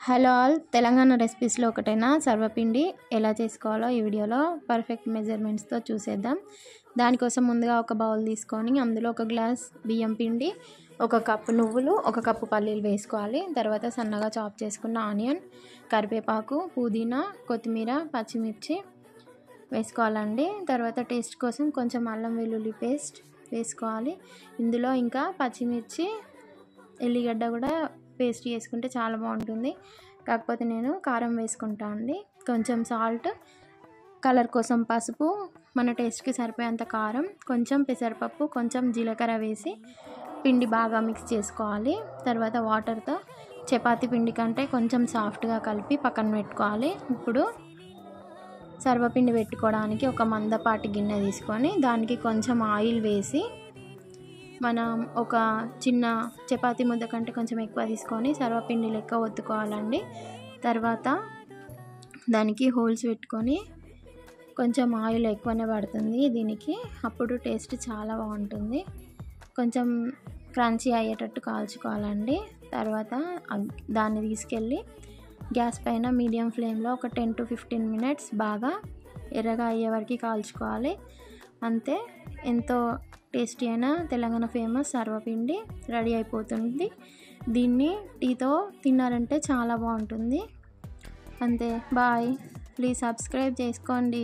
Hello all, Telangana రెసిపీస్లో ఒకటైన సర్వపిండి ఎలా చేసుకోవాలో ఈ వీడియోలో పర్ఫెక్ట్ మెజర్మెంట్స్తో చూసేద్దాం. దానికోసం ముందుగా ఒక బౌల్ తీసుకొని అందులో ఒక గ్లాస్ బియ్యం పిండి, ఒక కప్పు నువ్వులు, ఒక కప్పు పల్లీలు వేసుకోవాలి. తర్వాత సన్నగా చాప్ చేసుకున్న ఆనియన్, కరివేపాకు, పుదీనా, కొత్తిమీర, పచ్చిమిర్చి వేసుకోవాలండి. తర్వాత టేస్ట్ కోసం కొంచెం అల్లం వెల్లుల్లి పేస్ట్ వేసుకోవాలి. ఇందులో ఇంకా పచ్చిమిర్చి, ఎల్లిగడ్డ కూడా పేస్ట్ చేసుకుంటే చాలా బాగుంటుంది. కాకపోతే నేను కారం వేసుకుంటాను అండి. కొంచెం సాల్ట్, కలర్ కోసం పసుపు, మన టేస్ట్కి సరిపోయేంత కారం, కొంచెం పెసరపప్పు, కొంచెం జీలకర్ర వేసి పిండి బాగా మిక్స్ చేసుకోవాలి. తర్వాత వాటర్తో చపాతీ పిండి కంటే కొంచెం సాఫ్ట్గా కలిపి పక్కన పెట్టుకోవాలి. ఇప్పుడు సర్వపిండి పెట్టుకోవడానికి ఒక మందపాటి గిన్నె తీసుకొని దానికి కొంచెం ఆయిల్ వేసి మనం ఒక చిన్న చపాతీ ముద్ద కంటే కొంచెం ఎక్కువ తీసుకొని సర్వపిండి లెక్క ఒత్తుకోవాలండి. తర్వాత దానికి హోల్స్ పెట్టుకొని కొంచెం ఆయిల్ ఎక్కువనే పడుతుంది దీనికి, అప్పుడు టేస్ట్ చాలా బాగుంటుంది. కొంచెం క్రంచీ అయ్యేటట్టు కాల్చుకోవాలండి. తర్వాత దాన్ని తీసుకెళ్ళి గ్యాస్ పైన మీడియం ఫ్లేమ్లో ఒక 10 to 15 minutes బాగా ఎర్రగా అయ్యే వరకు కాల్చుకోవాలి. అంతే, ఎంతో టేస్టీ అయిన తెలంగాణ ఫేమస్ సర్వపిండి రెడీ అయిపోతుంది. దీన్ని టీతో తిన్నారంటే చాలా బాగుంటుంది. అంతే, బాయ్. ప్లీజ్ సబ్స్క్రైబ్ చేసుకోండి.